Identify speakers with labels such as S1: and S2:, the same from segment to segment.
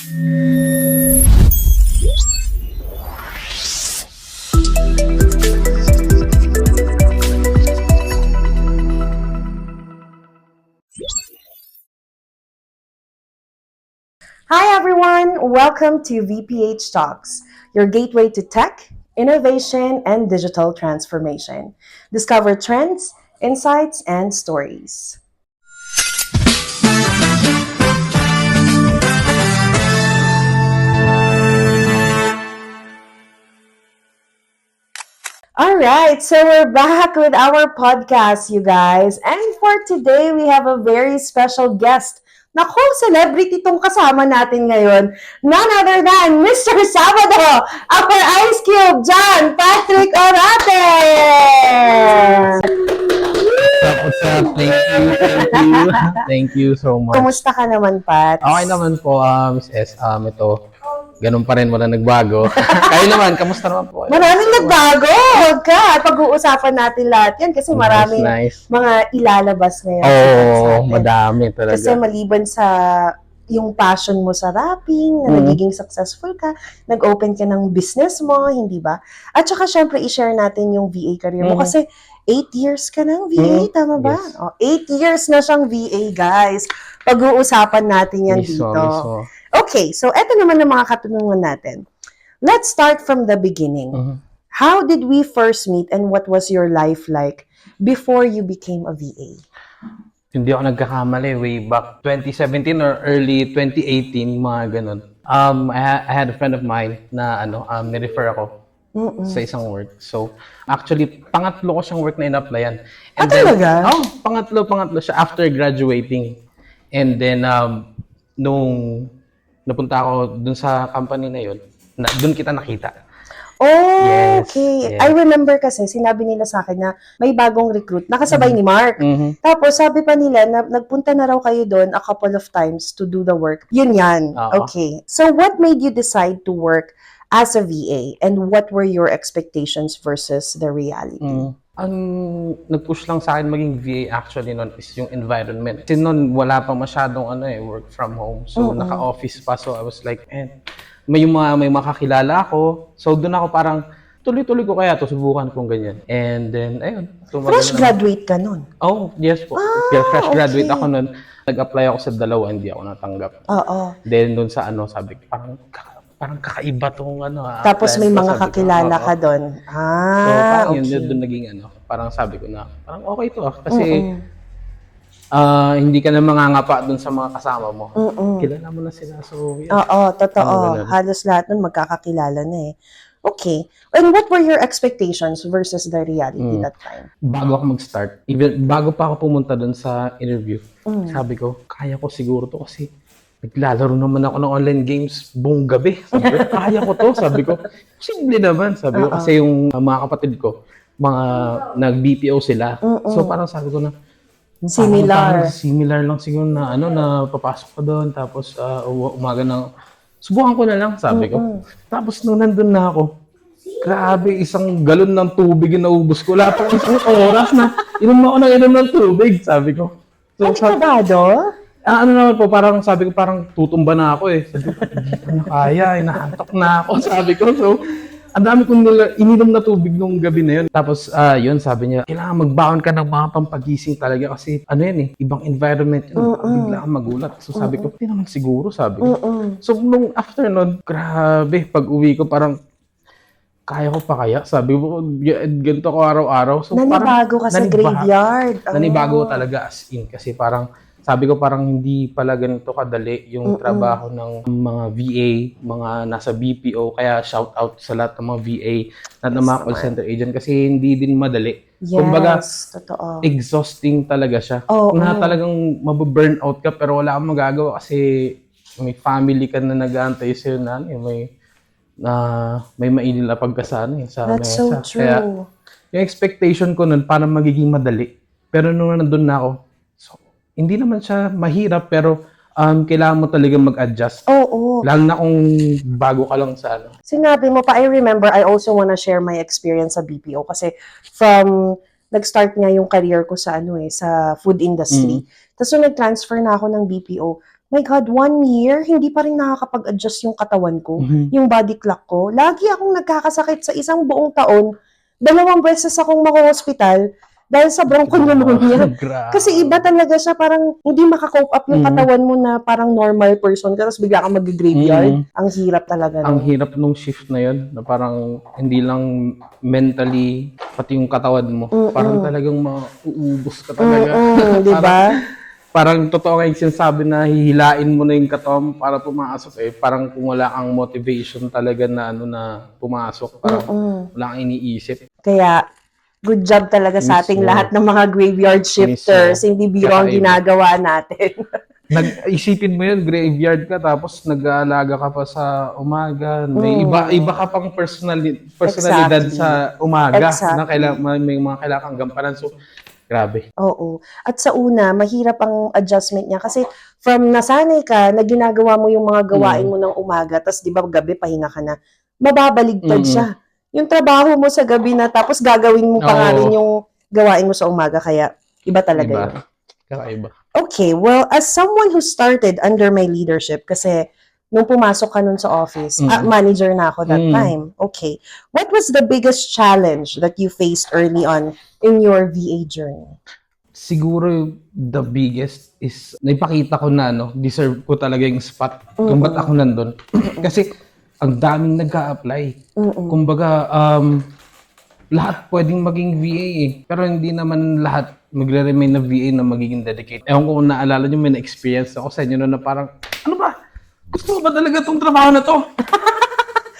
S1: Hi everyone! Welcome to VPH Talks, your gateway to tech, innovation, and digital transformation. Discover trends, insights, and stories. All right, so we're back with our podcast, you guys. And for today, we have a very special guest. Naku, celebrity tong kasama natin ngayon. None other than Mr. Sabado, our Ice Cube, John Patrick Orate!
S2: What's up? Thank you so much.
S1: Kumusta ka naman, Pat?
S2: Okay naman po, Miss S. Ito, ganun pa rin, wala nagbago. Kayo naman, kamusta naman po?
S1: Maraming nagbago! Huwag ka! Pag-uusapan natin lahat yan kasi maraming mga ilalabas ngayon.
S2: Oo, madami talaga.
S1: Kasi maliban sa yung passion mo sa rapping, na nagiging successful ka, nag-open ka ng business mo, hindi ba? At saka syempre, i-share natin yung VA career mo. Kasi 8 years ka ng VA, tama ba?
S2: Yes.
S1: 8 years na siyang VA, guys. Pag-uusapan natin yan dito.
S2: Mismo.
S1: Okay, so eto naman ang mga katanungan natin. Let's start from the beginning. How did we first meet and what was your life like before you became a VA?
S2: Hindi ako nagkakamali, way back 2017 or early 2018, mga ganun. I had a friend of mine na ni-refer ako sa isang work. So, actually, pangatlo ko siyang work na in-applyan. And
S1: talaga?
S2: Pangatlo siya after graduating. And then, nung napunta ako dun sa company na yun, dun kita nakita.
S1: Oh,
S2: Yes,
S1: okay.
S2: yes.
S1: I remember kasi, sinabi nila sa akin na may bagong recruit, nakasabay ni Mark. Tapos sabi pa nila na nagpunta na raw kayo doon a couple of times to do the work. Yun yan. Okay. So what made you decide to work as a VA and what were your expectations versus the reality?
S2: Ang nag-push lang sa akin maging VA actually noon is yung environment. Kasi noon wala pa masyadong work from home. So naka-office pa, so I was like, may makakilala ako. So doon ako parang tuloy-tuloy ko kaya to, subukan kong ganyan. And then ayun.
S1: Fresh graduate ka nun?
S2: Oh, yes po. Fresh graduate ako noon. Nag-apply ako sa dalawa, hindi ako natanggap.
S1: Oo.
S2: Then doon sa sabi ko parang kakaiba tong
S1: Tapos may mga kakilala ka doon.
S2: So, parang
S1: okay.
S2: yun doon naging parang sabi ko na, parang okay to kasi hindi ka na mangangapa doon sa mga kasama mo. Kilala mo na sila. So, yeah.
S1: Oo, totoo. Halos lahat nun magkakakilala na eh. Okay. And what were your expectations versus the reality that time?
S2: Bago ako mag-start, even bago pa ako pumunta doon sa interview, sabi ko, kaya ko siguro to kasi naglalaro naman ako ng online games buong gabi. Sabi ko, kaya ko to. Sabi ko, simple naman. Sabi ko, kasi yung mga kapatid ko, mga nag-BPO sila. So parang sabi ko na, similar lang siguro na na papasok ko doon. Tapos umaga na, subukan ko na lang, sabi ko. Tapos nung nandun na ako, grabe, isang galon ng tubig yung naubos ko. Lahat ng isang oras na inom ako ng tubig, sabi ko. So,
S1: kabado?
S2: Naman po, parang sabi ko, parang tutumba na ako eh. Sabi ko, hindi ko na kaya, inahantok na ako, sabi ko. So, ang dami kong ininom na tubig nung gabi na yun. Tapos, yun, sabi niya, kailangan magbaon ka ng mga pampagising talaga kasi, ibang environment yun, bigla kang magulat. So, sabi ko, hindi naman siguro, sabi ko. So, nung after nun, grabe, pag uwi ko, parang, kaya ko pa kaya? Sabi ko, ganito ko araw-araw. So,
S1: nanibago ka sa graveyard.
S2: Nanibago talaga as in, kasi parang, sabi ko parang hindi pala ganito kadali yung trabaho ng mga VA, mga nasa BPO. Kaya shout out sa lahat ng mga VA at ng mga call center agent kasi hindi din madali.
S1: Yes,
S2: kumbaga,
S1: totoo.
S2: Exhausting talaga siya. Na talagang mababurn out ka pero wala kang magagawa kasi may family ka na nag-aantay sa'yo na may mainil na pagkasana sa
S1: That's
S2: mesa.
S1: so true.
S2: Kaya yung expectation ko nun parang magiging madali. Pero nung nandun na ako, hindi naman siya mahirap pero kailangan mo talaga mag-adjust.
S1: Oo.
S2: Lalo na kung bago ka lang sa
S1: Sinabi mo pa, I remember, I also wanna share my experience sa BPO kasi from nag-start nga yung career ko sa sa food industry. Tapos nung nag-transfer na ako ng BPO, my God, 1 year, hindi pa rin nakakapag-adjust yung katawan ko, yung body clock ko. Lagi akong nagkakasakit sa isang buong taon. 2 beses akong mako-hospital dahil sa bronchopneumonia. Kasi iba talaga siya, parang hindi makakope up yung katawan mo na parang normal person ka, tapos bigla kang mag-graveyard. Ang hirap talaga.
S2: Ang hirap nung shift na yun, na parang hindi lang mentally, pati yung katawan mo. Parang talagang mauubos ka talaga.
S1: Di ba?
S2: Parang totoo nga yung sinasabi na hihilain mo na yung katawan para pumasok eh. Parang kung wala kang motivation talaga na na pumasok, parang wala kang iniisip.
S1: Kaya, good job talaga sa ating
S2: Mismo.
S1: lahat ng mga graveyard shifters.
S2: Mismo.
S1: Hindi biro ang
S2: Kakaiba.
S1: ginagawa natin.
S2: Isipin mo yun, graveyard ka, tapos nag-aalaga ka pa sa umaga. May iba ka pang personalidad
S1: Exactly.
S2: sa umaga na
S1: Exactly.
S2: may mga kailangan gampanan. So, grabe.
S1: Oo. At sa una, mahirap ang adjustment niya kasi from nasanay ka na ginagawa mo yung mga gawain mo ng umaga, tapos di ba gabi pahinga ka na, mababaligtad siya. Yung trabaho mo sa gabi na tapos gagawin mo pa nga rin yung gawain mo sa umaga, kaya iba talaga yun.
S2: Kakaiba.
S1: Okay, well, as someone who started under my leadership, kasi nung pumasok ka nun sa office, manager na ako that time. Okay. What was the biggest challenge that you faced early on in your VA journey?
S2: Siguro the biggest is naipakita ko na deserve ko talaga yung spot kung ba't ako nandun. Kasi ang daming nag-a-apply. Kumbaga, lahat pwedeng maging VA eh. Pero hindi naman lahat magre-remain na VA na magiging dedicate. Ewan ko kung naalala nyo, may na-experience ako sa inyo na parang, ano ba? Gusto mo ba talaga tong trabaho na to?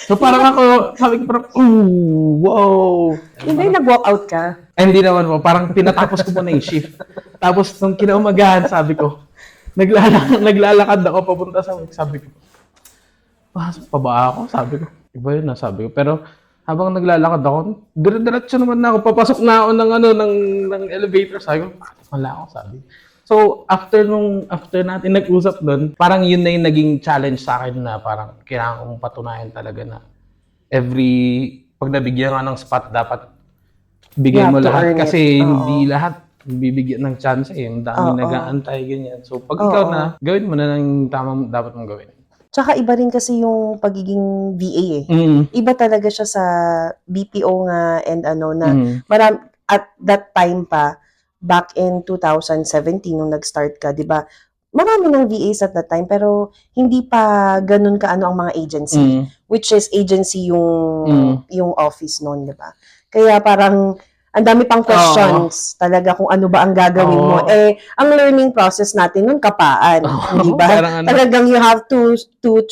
S2: So parang ako, sabi ko parang, ooh, wow.
S1: Hindi, nag-walk out ka?
S2: Hindi naman po, parang pinatapos ko muna yung shift. Tapos nung kinaumagahan, sabi ko, naglalakad ako papunta sa work. Sabi ko, pasok pa ba ako? Sabi ko, iba yun na, sabi ko. Pero habang naglalakad ako, dire-diretso naman na ako. Papasok na ako ng elevator. Sabi ko, wala ako, sabi. So, after natin nag-usap doon, parang yun na yung naging challenge sa akin na parang kailangan kong patunayan talaga na pag nabigyan ka ng spot, dapat bigyan mo lahat. Kasi hindi lahat bibigyan ng chance eh. Yung dami nag-aantay, ganyan. So, pag ikaw na, gawin mo na ng tamang dapat mong gawin.
S1: Tsaka iba rin kasi yung pagiging VA eh. Iba talaga siya sa BPO nga and at that time pa, back in 2017 nung nag-start ka, 'di ba? Marami ng VAs at that time pero hindi pa ganun kaano ang mga agency, which is agency yung office noon, 'di ba? Kaya parang ang dami pang questions talaga kung ano ba ang gagawin mo. Eh, ang learning process natin nun kapaan, di ba? Talagang you have to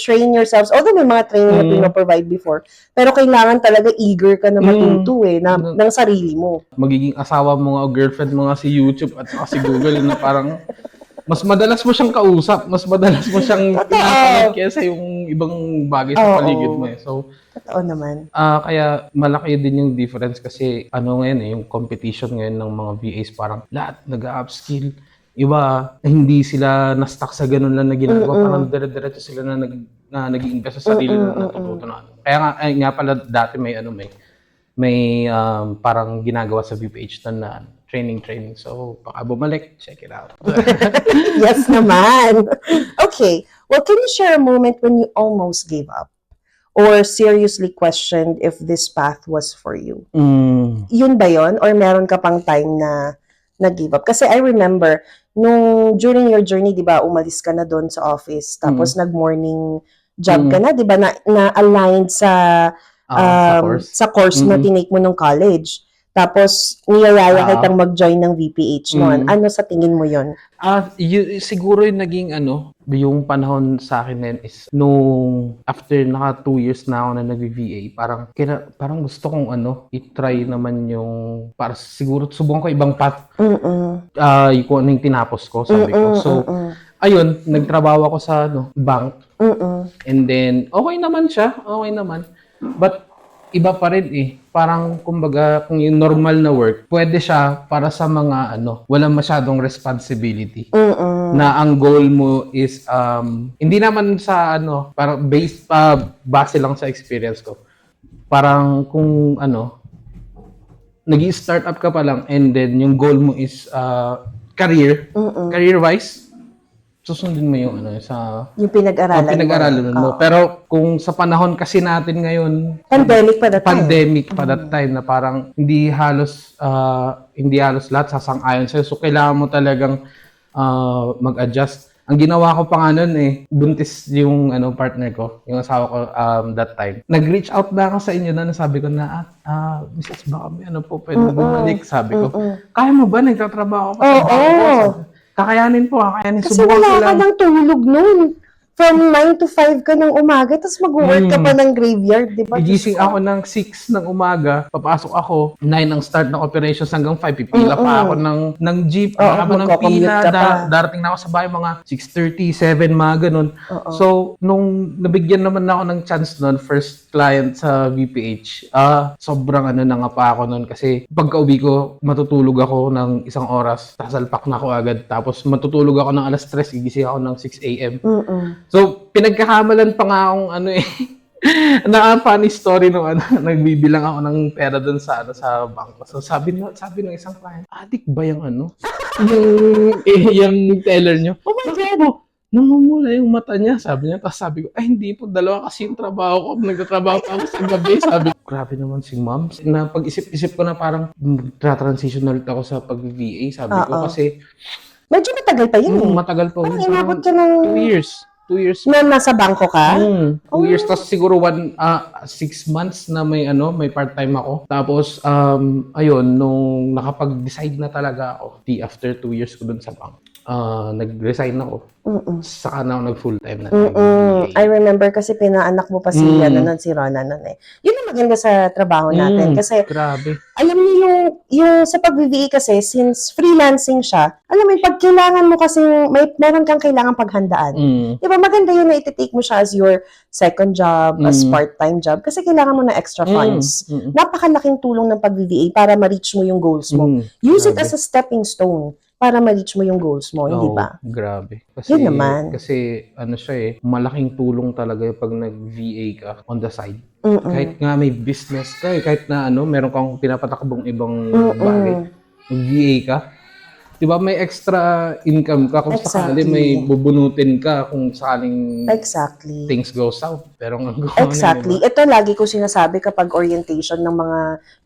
S1: train yourselves. Although may mga training na pinaprovide before, pero kailangan talaga eager ka na matuto ng sarili mo.
S2: Magiging asawa mo nga o girlfriend mo nga si YouTube at saka si Google na parang mas madalas mo siyang kausap, mas madalas mo siyang pinapanood kaysa yung ibang bagay sa paligid mo eh. So,
S1: totoo naman.
S2: Kaya malaki din yung difference kasi ngayon yung competition ngayon ng mga VAs parang lahat nag-upskill. Iba, hindi sila na-stuck sa ganun lang na ginagawa. Parang dire-diretso sila na nag-i-invest sa sarili na natututo na. Kaya nga pala dati may parang ginagawa sa VPH na training. So, baka bumalik, check it out.
S1: Yes naman. Okay. Well, can you share a moment when you almost gave up? Or seriously questioned if this path was for you? Yun ba yun? Or meron ka pang time na nag-give up? Kasi I remember, during your journey, di ba, umalis ka na doon sa office, tapos nag-morning job ka na, di ba, na-aligned sa course na tinake mo nung college. Tapos, niyayaya kitang mag-join ng VPH noon. Ano sa tingin mo yun?
S2: Siguro yung naging yung panahon sa akin na yun is nung after naka 2 years na ako na nag-VA, parang gusto kong i-try naman yung para siguro subukan ko ibang path. Kung ano yung tinapos ko, sabi ko. So, ayun, nagtrabaho ako sa bank. And then, okay naman siya. Okay naman. But, iba pa rin eh. Parang, kumbaga, kung yung normal na work, pwede siya para sa mga, walang masyadong responsibility. Na ang goal mo is, hindi naman sa, parang base lang sa experience ko. Parang, kung, nag-i-start up ka pa lang, and then, yung goal mo is, career-wise, susundin mo yung ano sa
S1: Yung pinag-aralan
S2: mo. Pero kung sa panahon kasi natin ngayon,
S1: Pandemic pa that time.
S2: pandemic pa that time na parang hindi halos lahat sasang-ayon sa'yo. So kailangan mo talagang mag-adjust. Ang ginawa ko pa nga nun buntis yung partner ko, yung asawa ko that time. Nag-reach out na ako sa inyo na sabi ko na, Mrs. baka may pwede bumalik. Sabi ko, kaya mo ba? Nagtatrabaho ko. Kakayanin po, kakayanin.
S1: Kasi wala ka ng tulog nun. From 9 to 5 ka ng umaga, tapos mag-work ka pa ng graveyard, di ba?
S2: Gigising ako ng 6 ng umaga, papasok ako, 9 ang start ng operations hanggang 5, pipila pa ako ng jeep, ako ng pila, darating na ako sa bahay mga 6:30, 7, mga ganun. So, nung nabigyan naman ako ng chance nun, first client sa VPH, sobrang na nga pa ako nun kasi pagka-uwi ko, matutulog ako ng 1 oras, sasalpak na ako agad, tapos matutulog ako ng alas 3, gigising ako ng 6 a.m. So, pinagkakamalan pa nga akong funny story nung nagbibilang ako ng pera doon sa bangko. So, sabi ng isang client, adik ba yung yung teller nyo? Oh my God! Namumula yung mata niya, sabi niya. Tapos sabi ko, hindi po, dalawa kasi yung trabaho ko. Nagtatrabaho pa ako sa gabi. Sabi ko, grabe naman si ma'am. Napag-isip ko na parang transition ulit ako sa pag-VA. Sabi ko kasi
S1: medyo matagal pa yun
S2: matagal pa.
S1: Parang inabot ka ng
S2: 2 years. 2 years.
S1: Na nasa bangko ka?
S2: 2 years, tapos siguro 6 months na may part-time ako. Tapos, ayun, nung nakapag-decide na talaga ako, after 2 years ko dun sa bangko, nag-resign ako. Saka na ako nag-full-time na.
S1: I remember kasi pinaanak mo pa si Rona nun Yun ang maganda sa trabaho natin. Kasi,
S2: grabe.
S1: Alam niyo yung sa pag-VA kasi, since freelancing siya, alam mo, pag kailangan mo kasi, meron kang kailangan paghandaan. Di ba, maganda yun na iti-take mo siya as your second job, as part-time job, kasi kailangan mo na extra funds. Napakalaking tulong ng pag-VA para ma-reach mo yung goals mo. Use it as a stepping stone para ma-reach mo yung goals mo, hindi ba?
S2: Grabe. Kasi,
S1: Yun naman.
S2: Kasi, siya malaking tulong talaga pag nag-VA ka on the side. Kahit nga may business ka, kahit na meron kang pinapatakbong ibang bagay, mag-VA ka, di ba may extra income ka kung sakali may bubunutin ka kung sakaling things go south. Pero
S1: exactly. Ito lagi ko sinasabi kapag orientation ng mga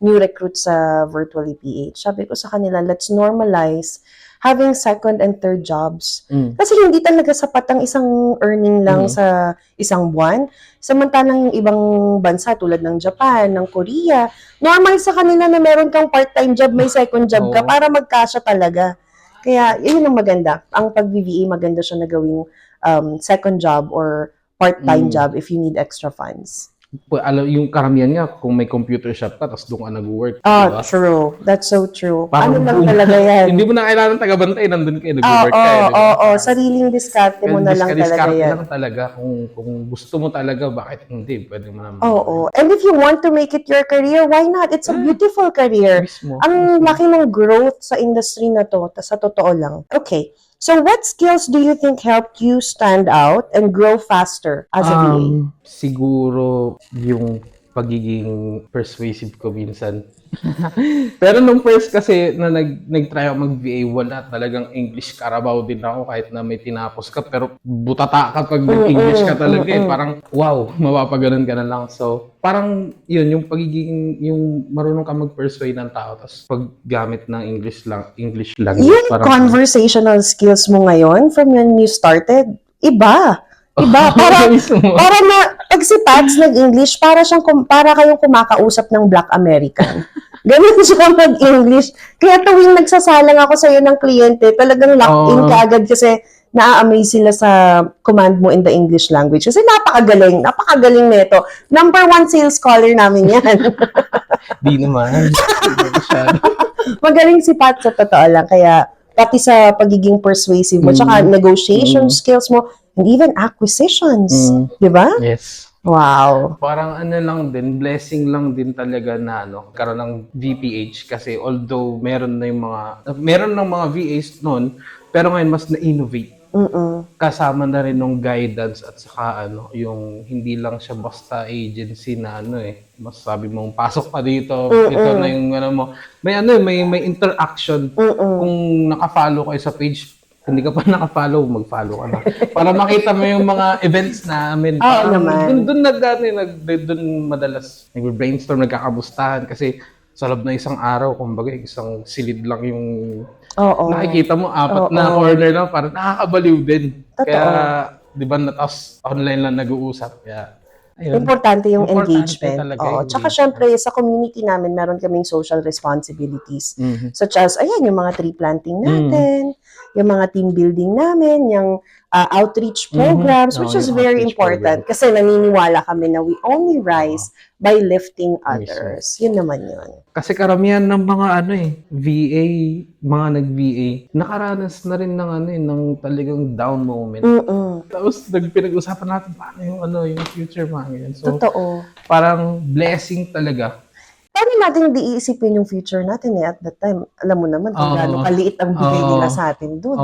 S1: new recruits sa Virtual PH. Sabi ko sa kanila, let's normalize having second and third jobs. Kasi hindi talaga sapat ang isang earning lang sa isang buwan. Samantalang yung ibang bansa tulad ng Japan, ng Korea, normal sa kanila na meron kang part-time job, may second job ka para magkasya talaga. Kaya yun ang maganda. Ang pag-VVA, maganda siya na gawing second job or part-time job if you need extra funds.
S2: Yung karamihan nga, kung may computer shop ka, tapos doon ka nag-work.
S1: Diba? True. That's so true. Parang, lang talaga yan.
S2: Hindi mo na kailangan taga-bantay, nandun kayo, nag-work ka.
S1: Sariling diskarte mo na lang talaga yan.
S2: Lang talaga. Kung gusto mo talaga, bakit hindi? Pwede mo naman.
S1: And if you want to make it your career, why not? It's a beautiful career. Ang laki ng growth sa industry na to, sa totoo lang. Okay. So, what skills do you think helped you stand out and grow faster as a VA?
S2: Siguro yung pagiging persuasive ko minsan. Pero nung first kasi na nag-try ako mag-VA, wala talagang English. Karabaw din ako kahit na may tinapos ka. Pero butata ka pag nag-English ka talaga Parang, wow, mapapaganon ka na lang. So, parang yun, yung pagiging, yung marunong ka mag-persuade ng tao. Tapos paggamit ng English language.
S1: Yung conversational skills mo ngayon from when you started, iba. Para na, pag si Pads nag-English, para kayong kumakausap ng Black American. Ganun siya mag-English. Kaya tuwing nagsasalang ako sa'yo ng kliyente, talagang lock-in ka agad kasi na-amaze sila sa command mo in the English language. Kasi napakagaling nito. Number 1 sales caller namin yan.
S2: Di naman.
S1: Magaling si Pat sa totoo lang. Kaya pati sa pagiging persuasive mo, tsaka negotiation skills mo, and even acquisitions. Di ba?
S2: Yes.
S1: Wow.
S2: Parang lang din, blessing lang din talaga na karoon ng VPH kasi although meron ng mga VAs noon, pero ngayon mas na-innovate. Kasama na rin ng guidance at saka yung hindi lang siya basta agency na mas sabi mong pasok pa dito, ito na yung mo. May interaction kung naka-follow kayo sa page. Kung hindi ka pa naka-follow, mag-follow ka na. Para makita mo yung mga events namin.
S1: Oo naman.
S2: Doon madalas nag-brainstorm, nagkakamustahan. Kasi sa loob na isang araw, kumbaga, isang silid lang yung nakikita mo, apat na corner lang, parang nakakabaliw din.
S1: Totoo.
S2: Kaya, di ba, tapos online lang nag-uusap. Kaya, ayun.
S1: Importante yung engagement.
S2: Talaga
S1: Oo.
S2: yung
S1: Tsaka syempre, sa community namin, meron kaming social responsibilities.
S2: Mhm.
S1: Such as, ayan, yung mga tree planting natin, yung mga team building namin, yung outreach programs, which is
S2: Yung
S1: very
S2: outreach
S1: important. Kasi naniniwala kami na we only rise by lifting others. Yun naman yun.
S2: Kasi karamihan ng mga VA, mga nag-VA, nakaranas na rin ng talagang down moment. Tapos pinag-usapan natin paano yung future mga ganyan. So,
S1: Totoo.
S2: parang blessing talaga.
S1: Paano natin iisipin yung future natin at that time? Alam mo naman kung gaano kaliit ang bigay nila sa atin dun.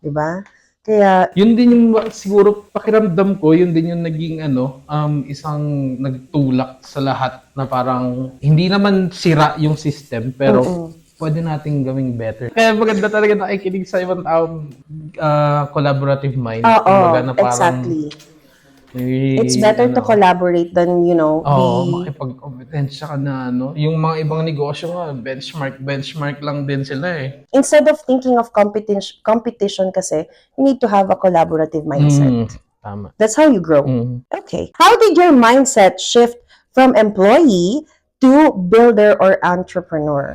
S1: Diba? Kaya,
S2: yun din yung siguro pakiramdam ko, yun din yung naging isang nagtulak sa lahat na parang hindi naman sira yung system pero pwede nating gawing better. Kaya maganda talaga nakikinig sa ibang taong collaborative mind. Na parang,
S1: exactly. It's better to collaborate than,
S2: makipag-kompetensya ka na, Yung mga ibang negosyo nga, benchmark lang din sila eh.
S1: Instead of thinking of competition kasi, you need to have a collaborative mindset.
S2: Tama.
S1: That's how you grow. Okay. How did your mindset shift from employee to builder or entrepreneur?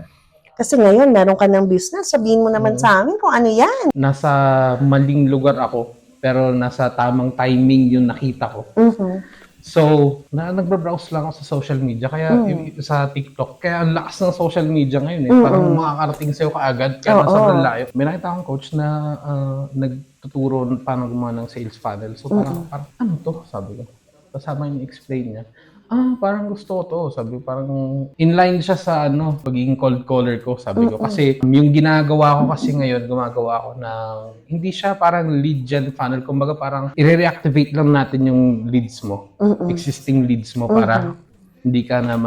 S1: Kasi ngayon, meron ka ng business. Sabihin mo naman sa amin kung ano yan.
S2: Nasa maling lugar ako. Pero nasa tamang timing yung nakita ko. So, nagbabrowse lang ako sa social media, kaya sa TikTok. Kaya ang lakas ng social media ngayon Parang makakarating sa'yo kaagad, kaya sobrang layo. May nakita akong coach na nagtuturo paano gumawa ng sales funnel. So, parang ano to? Sabi ko. Kasama yung explain niya. Parang gusto ko to. Sabi ko, parang inline siya sa pagiging cold caller ko, sabi ko. Kasi yung ginagawa ko kasi ngayon, gumagawa ko ng, hindi siya parang lead gen funnel. Kumbaga parang i-reactivate lang natin yung leads mo, existing leads mo para hindi ka na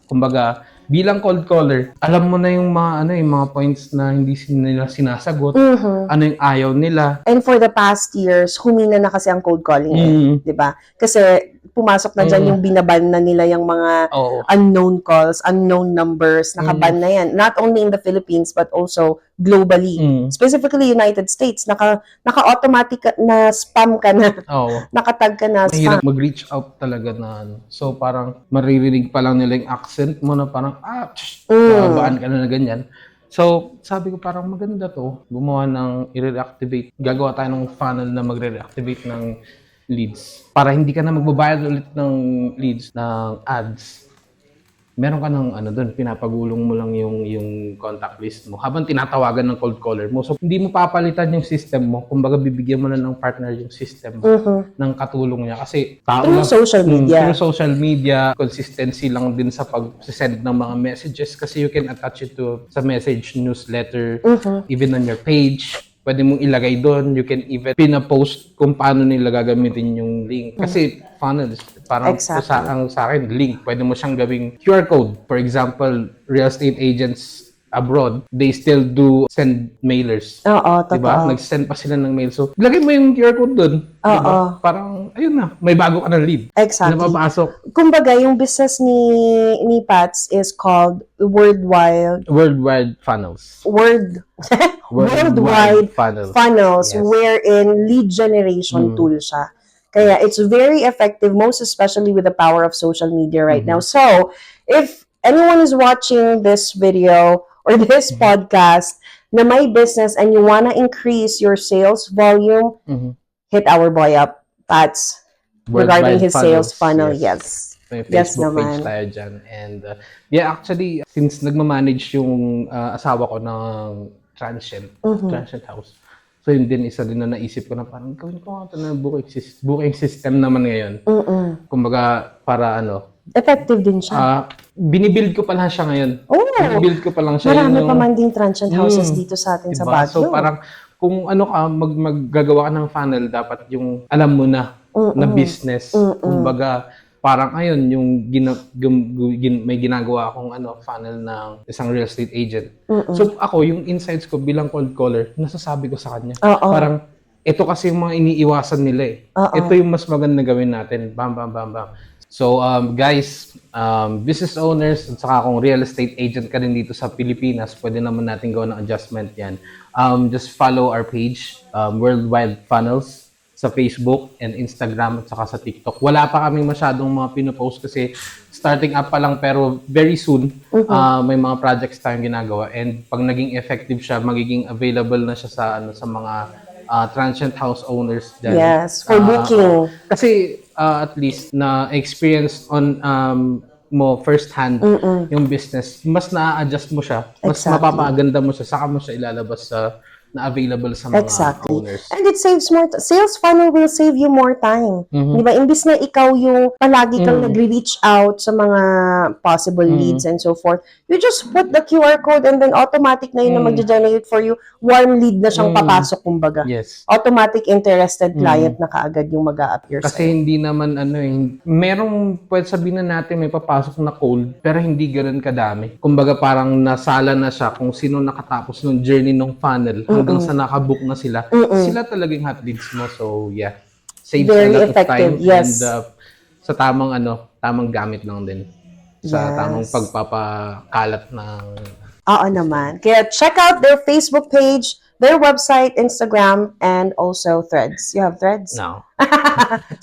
S2: kumbaga, bilang cold caller, alam mo na yung mga yung mga points na hindi nila sinasagot, ano yung ayaw nila.
S1: And for the past years, humina na kasi ang cold calling, 'di ba? Kasi pumasok na dyan yung binaban na nila yung mga unknown calls, unknown numbers, nakaban na yan. Not only in the Philippines, but also globally. Specifically, United States, naka-automatic na spam ka na. Nakatag ka na spam.
S2: Mahirap mag-reach out talaga na So, parang maririnig pa lang nila yung accent mo na parang, baan ka na ganyan. So, sabi ko parang maganda to. Gumawa ng i-reactivate. Gagawa tayo ng funnel na magre-reactivate ng leads. Para hindi ka na magbabayad ulit ng leads, ng ads. Meron ka ng doon, pinapagulong mo lang yung contact list mo habang tinatawagan ng cold caller mo. So, hindi mo papalitan yung system mo. Kumbaga, bibigyan mo na ng partner yung system mo ng katulong niya. Kasi
S1: through social media.
S2: Through social media, consistency lang din sa pag-send ng mga messages kasi you can attach it to sa message, newsletter, even on your page. Pwede mong ilagay doon. You can even pina-post kung paano nila gagamitin yung link. Kasi funnels, parang sa akin, link. Pwede mo siyang gawing QR code. For example, real estate agents abroad, they still do send mailers.
S1: Oo, totoo.
S2: Diba? Nag-send pa sila ng mail. So, lagay mo yung QR code doon. Diba? Parang, ayun na, may bago ka ng lead.
S1: Exactly.
S2: Napapasok.
S1: Kumbaga, yung business ni Pats is called Worldwide
S2: Funnels.
S1: Worldwide Funnels, yes. Wherein lead generation tool siya. Kaya it's very effective, most especially with the power of social media right now. So, if anyone is watching this video or this podcast na may business and you wanna increase your sales volume, hit our boy up, Pats, regarding his sales funnel. Yes.
S2: May Facebook page tayo dyan. And actually, since nagmamanage yung asawa ko ng transient house, so yun din, isa din na naisip ko na parang gawin ko nga ito na booking system naman ngayon. Kumbaga, para
S1: effective din siya.
S2: Binibuild ko pa lang siya ngayon. Binibuild ko pa lang siya.
S1: Marami pa man din transient houses dito sa atin sa Baguio.
S2: So parang, kung maggagawa ka ng funnel, dapat yung alam mo na business. Kumbaga, parang ayun, yung may ginagawa akong funnel ng isang real estate agent. So ako, yung insights ko bilang cold caller, nasasabi ko sa kanya.
S1: Oo.
S2: Parang, ito kasi yung mga iniiwasan nila eh. Ito yung mas maganda gawin natin. Bam, bam, bam, bam. So, guys, business owners, at saka kung real estate agent ka rin dito sa Pilipinas, pwede naman natin gawin ng adjustment yan. Just follow our page, Worldwide Funnels, sa Facebook and Instagram at saka sa TikTok. Wala pa kaming masyadong mga pinopost kasi starting up pa lang, pero very soon may mga projects tayong ginagawa, and pag naging effective siya, magiging available na siya sa mga transient house owners dyan.
S1: Yes, for booking.
S2: Kasi at least na experience on mo first hand yung business, mas na-adjust mo siya, mas mapapaganda mo siya, saka mo siya ilalabas sa na available sa mga owners.
S1: And it saves more, sales funnel will save you more time. Di ba? Imbis na ikaw yung palagi kang nagre-reach out sa mga possible leads and so forth, you just put the QR code and then automatic na yun na mag-generate for you. Warm lead na siyang papasok, kumbaga.
S2: Yes.
S1: Automatic interested client na kaagad yung mag-a-appear
S2: Kasi hindi naman merong pwede sabihin na natin may papasok na cold, pero hindi ganoon kadami. Kumbaga parang nasala na siya kung sino nakatapos ng journey ng funnel hanggang sa nakabook na sila. Sila talagang hot leads mo. So yeah, saves
S1: Very
S2: a lot
S1: effective,
S2: of time
S1: yes.
S2: and sa tamang gamit lang din. Sa tamang pagpapakalat ng
S1: Oo naman. Kaya check out their Facebook page, their website, Instagram, and also Threads. You have Threads?
S2: no.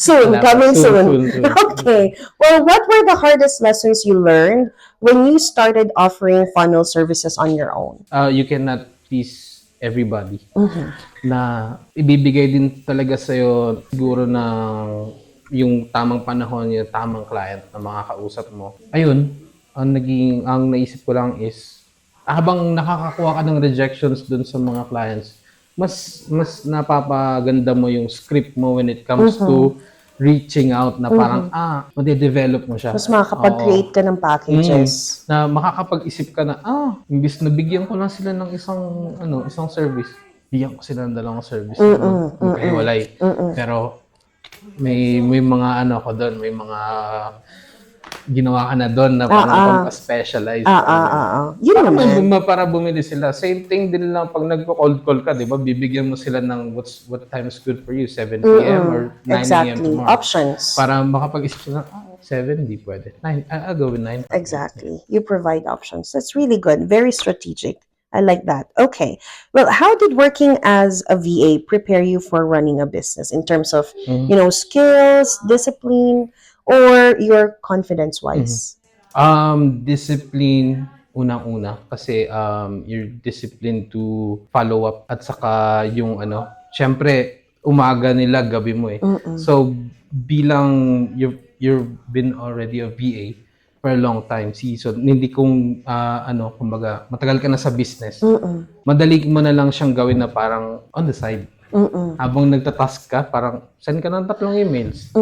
S1: Soon,
S2: Wala pa.
S1: coming soon.
S2: Soon.
S1: Okay. Well, what were the hardest lessons you learned when you started offering funnel services on your own?
S2: You cannot please everybody. Na ibibigay din talaga sa'yo siguro ng yung tamang panahon, yung tamang client na makakausap mo. Ayun, ang naisip ko lang is habang nakakakuha ka ng rejections dun sa mga clients, mas napapaganda mo yung script mo when it comes to reaching out na parang made-develop mo siya.
S1: Mas makakapag-create ka ng packages.
S2: Na makakapag-isip ka na imbis na bigyan ko lang sila ng isang service, bigyan ko sila ng dalawang service. Magkahiwalay. Pero may mga ko doon, may mga ginawa ka na doon na parang specialized.
S1: Yun naman.
S2: Para bumili sila. Same thing din lang pag nagko-cold call ka, di ba? Bibigyan mo sila ng what time is good for you, 7 p.m. or 9 a.m. tomorrow.
S1: Options.
S2: Para makapag-isip sila, 7, di pwede. 9, I'll go with 9.
S1: Exactly. You provide options. That's really good. Very strategic. I like that. Okay. Well, how did working as a VA prepare you for running a business in terms of, skills, discipline, or your confidence-wise?
S2: Discipline, unang-una. Kasi you're disciplined to follow up. At saka yung syempre, umaga nila, gabi mo eh. So, bilang you've been already a VA for a long time, hindi kung, kumbaga, matagal ka na sa business, madali mo na lang siyang gawin na parang on the side. Habang nagtatask ka, parang send ka ng 3 emails.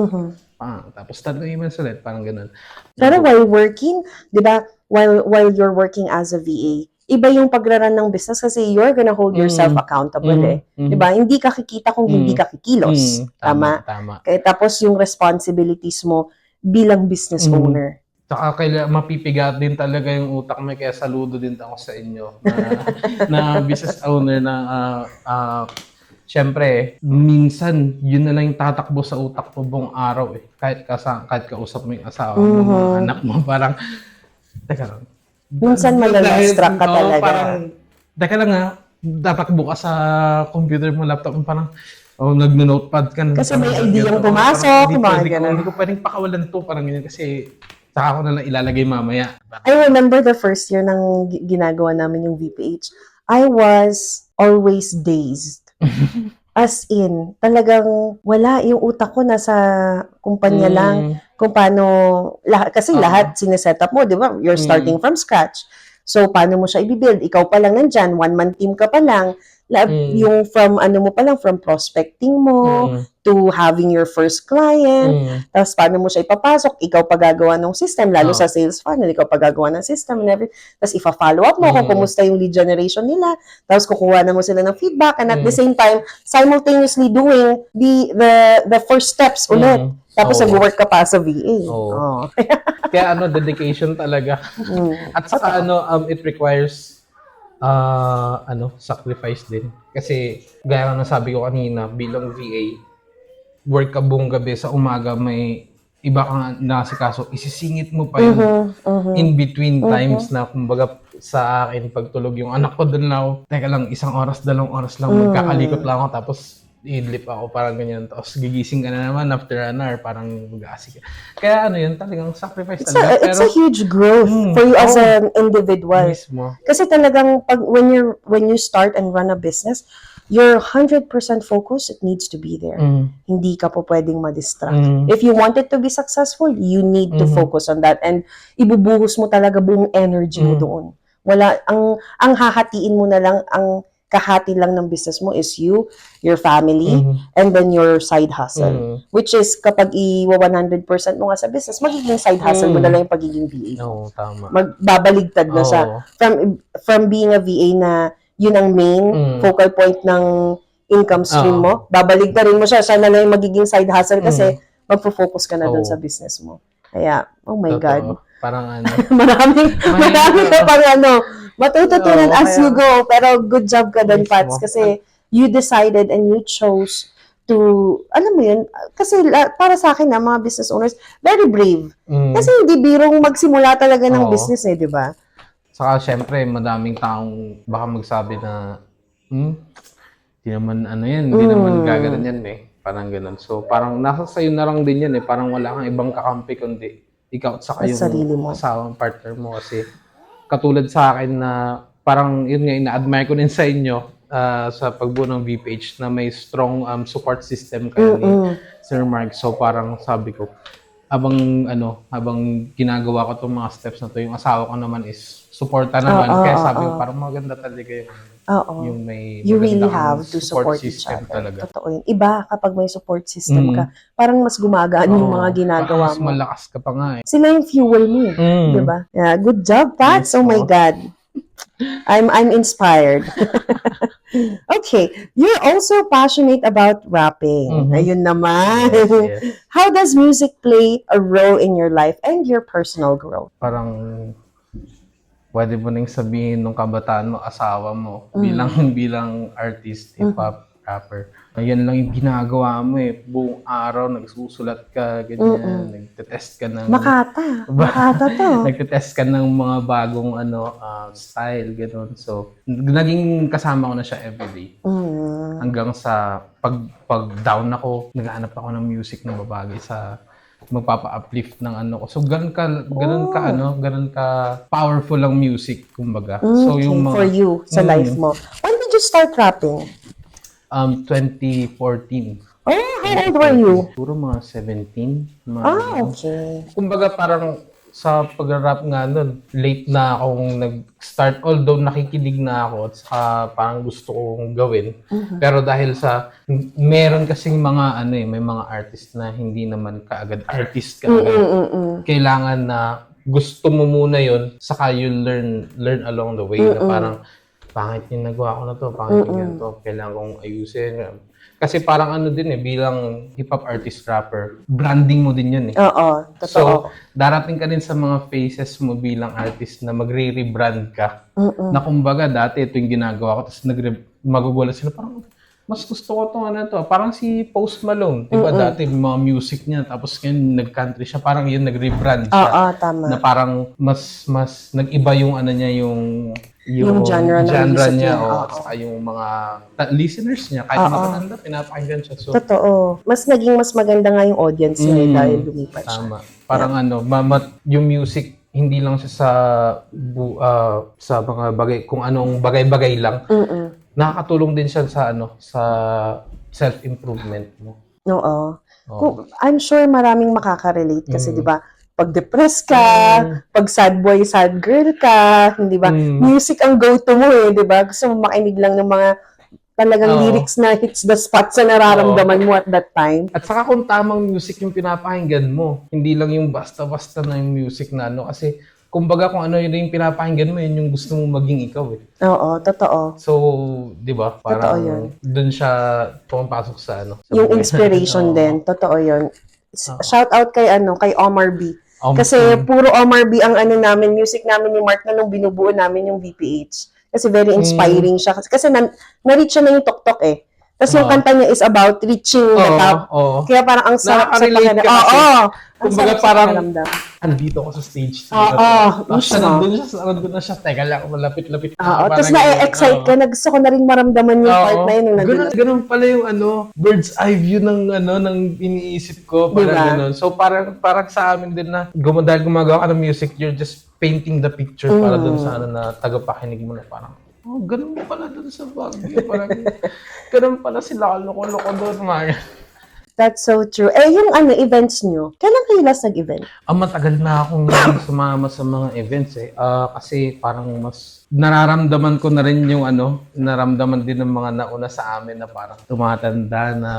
S2: Tapos 3 emails ulit, parang ganun.
S1: Pero while working, di ba, while you're working as a VA, iba yung pagraran ng business kasi you're gonna hold yourself accountable Di ba? Hindi ka kikita kung hindi ka kikilos. Tama? Kaya tapos yung responsibilities mo bilang business owner.
S2: Saka mapipigat din talaga yung utak mo, kaya saludo din ako sa inyo na business owner na syempre, minsan yun na lang yung tatakbo sa utak mo buong araw eh. Kahit kausap mo yung asawa mo, mga anak mo, parang teka lang.
S1: Minsan malalastrap ka talaga.
S2: Parang, teka lang tatakbo ka sa computer mo, laptop mo, parang nag-notepad ka.
S1: Kasi may idea yung pumasok, mga ganun.
S2: Hindi ko pwedeng pakawalan to, parang ganyan, kasi saka ko na lang ilalagay mamaya.
S1: I remember the first year ng ginagawa namin yung VPH. I was always dazed. As in, talagang wala yung utak ko nasa kumpanya lang kung paano, kasi lahat sineset up mo, di ba? You're starting from scratch. So, paano mo siya i-build? Ikaw pa lang nandyan, one-man team ka pa lang, Yung from ano mo pa lang, from prospecting mo, to having your first client, tapos paano mo siya ipapasok, ikaw pa gagawa ng system, lalo sa sales funnel, ikaw pa gagawa ng system and everything, tapos ipa-follow up mo kung kumusta yung lead generation nila, tapos kukuha na mo sila ng feedback, and at the same time, simultaneously doing the first steps ulit. Tapos nag-work ka pa sa VA.
S2: Kaya dedication talaga. At saka it requires sacrifice din. Kasi gaya ng sabi ko kanina, bilang VA, work ka buong gabi, sa umaga may iba kang nasikaso, isisingit mo pa yun in between times na kumbaga sa akin pagtulog yung anak ko doon lang, teka lang, 1 oras, 2 oras lang, magkakalikot lang ako, tapos idlip ako, parang ganyan. Tapos gigising ka na naman after an hour, parang mag-aasik. Kaya yun, talagang sacrifice talaga.
S1: It's a huge growth for you as an individual.
S2: Mismo.
S1: Kasi talagang when you start and run a business, your 100% focus, it needs to be there. Hindi ka po pwedeng ma-distract. If you want it to be successful, you need to focus on that. And ibubuhos mo talaga buong energy mo doon. Wala, ang hahatiin mo na lang, ang kahati lang ng business mo is you, your family, and then your side hustle. Which is, kapag iwa 100% mo nga sa business, magiging side hustle mo na lang yung pagiging VA.
S2: Oo, tama.
S1: Magbabaligtad na siya. From being a VA na yun ang main focal point ng income stream mo, babaligtarin mo siya na lang yung magiging side hustle kasi magpo-focus ka na dun sa business mo. Kaya, oh my God.
S2: Parang
S1: marami ka pang matututunan as you go. Pero good job ka dun, Pats. Kasi you decided and you chose to, alam mo yun, kasi para sa akin mga business owners, very brave. Kasi hindi birong magsimula talaga ng business di ba?
S2: Saka syempre, madaming taong baka magsabi na, hindi naman hindi naman gaganan yan Parang ganun. So, parang nasa sayo na lang din yan Parang wala kang ibang kakampi kundi ikaw at saka yung asawang partner mo. Kasi katulad sa akin na parang yun nga, ina-admire ko din sa inyo sa pagbuo ng VPH na may strong support system kayo ni Sir Mark. So parang sabi ko, habang ginagawa ko itong mga steps na to, yung asawa ko naman is suporta naman. Kaya sabi ko, parang maganda talaga yung may
S1: you really have to support each other.
S2: Talaga.
S1: Totoo yun. Iba kapag may support system ka, parang mas gumagaan yung mga ginagawa
S2: mas
S1: mo.
S2: Mas malakas ka pa nga
S1: Sila yung fuel mo diba? Yeah, good job, Pats. Oh my God. I'm inspired. Okay, you're also passionate about rapping. Ayun naman. Yes. How does music play a role in your life and your personal growth?
S2: Parang pwede mo nang sabihin nung kabataan mo, asawa mo, bilang artist, hip-hop, rapper. Yan lang yung ginagawa mo buong araw, nagsusulat ka, ganyan, nagtetest ka ng...
S1: Makata to.
S2: Nagtetest ka ng mga bagong style, gano'n. So, naging kasama ko na siya everyday. Hanggang sa pag down ako, naghahanap ako ng music na babagay sa magpapa-uplift ng ko. So, ganun ka powerful ang music, kumbaga. So, yung mga,
S1: for you, sa life mo. When did you start rapping?
S2: 2014.
S1: Oh, how old were you?
S2: Puro mga 17.
S1: Okay.
S2: Kumbaga parang sa pag-rap nga nun, late na akong nag-start. Although nakikinig na ako at saka parang gusto kong gawin. Pero dahil sa, meron kasing mga may mga artist na hindi naman kaagad artist kaagad. Kailangan na gusto mo muna yon, saka you learn along the way na parang, pangit yung nagawa ko na to, pangit yung ganito, kailangan kong ayusin. Kasi parang bilang hip-hop artist, rapper, branding mo din yun
S1: Oo, totoo.
S2: So, darating ka din sa mga phases mo bilang artist na magre-rebrand ka. Na kumbaga, dati ito yung ginagawa ko, tapos magugulat sila, parang, mas gusto ko itong parang si Post Malone. Diba dati, mga music niya, tapos ngayon nag-country siya, parang yun, nag-rebrand siya.
S1: Oo, tama.
S2: Na parang mas nag-iba yung yung
S1: genre
S2: niya at saka yung mga listeners niya, kahit matatanda, pinapakinggan siya. So,
S1: totoo. Mas maganda nga yung audience niya dahil lumipat siya.
S2: Tama. Parang yung music, hindi lang siya sa mga bagay, kung anong bagay-bagay lang. Nakakatulong din siya sa sa self-improvement mo.
S1: Oo. I'm sure maraming makaka-relate kasi 'di ba? Pag depressed ka, pag sad boy, sad girl ka, hindi ba? Music ang go-to mo 'di ba? Gusto mo makinig lang ng mga talagang lyrics na hits the spot sa nararamdaman mo at that time.
S2: At saka kung tamang music yung pinapakinggan mo, hindi lang yung basta-basta na yung music na ano. Kasi, kumbaga kung ano yun yung pinapakinggan mo, yun yung gusto mo maging ikaw eh.
S1: Oo, totoo.
S2: So, di ba?
S1: Totoo yun.
S2: Parang doon siya pumapasok sa ano. Sa
S1: Yung
S2: buhay.
S1: inspiration
S2: Oo.
S1: din, totoo yun. Shout out kay kay Omar B.
S2: Um,
S1: Kasi puro Omar B ang ano namin, music namin ni Mark na nung binubuo namin yung VPH. Kasi very inspiring siya. Kasi na-reach siya na yung tok-tok eh. Tapos yung kanta niya is about reaching the top. Kaya parang ang sarap sa
S2: Nakaka-relate ka kasi. Kumbaga parang, andito ako sa stage. Tapos siya nandun na siya. Teka lang, malapit-lapit.
S1: Tapos na-excite ka na gusto ko na rin maramdaman yung part na yun.
S2: Ganun pala yung bird's eye view ng iniisip ko. Parang ganun. So parang sa amin din na dahil gumagawa ka ng music, you're just painting the picture para dun sa na tagapakinig mo na parang, ganun pala dun sa Baguio. Parang, ganun pala sila loko-loko doon.
S1: That's so true. Yung events nyo, kailan kayo last nag-event?
S2: Matagal na akong sumama sa mga events eh. Kasi parang mas nararamdaman ko na rin yung naramdaman din ng mga nauna sa amin na parang tumatanda na.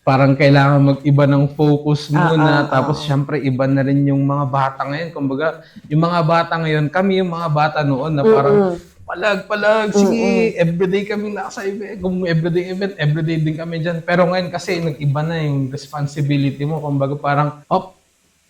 S2: Parang kailangan mag-iba ng focus muna. Tapos syempre iba na rin yung mga bata ngayon. Kumbaga, yung mga bata ngayon, kami yung mga bata noon na parang palag, sige, everyday kami nasa event. Kung everyday event, everyday din kami dyan. Pero ngayon kasi, nag-iba na yung responsibility mo. Kumbaga parang,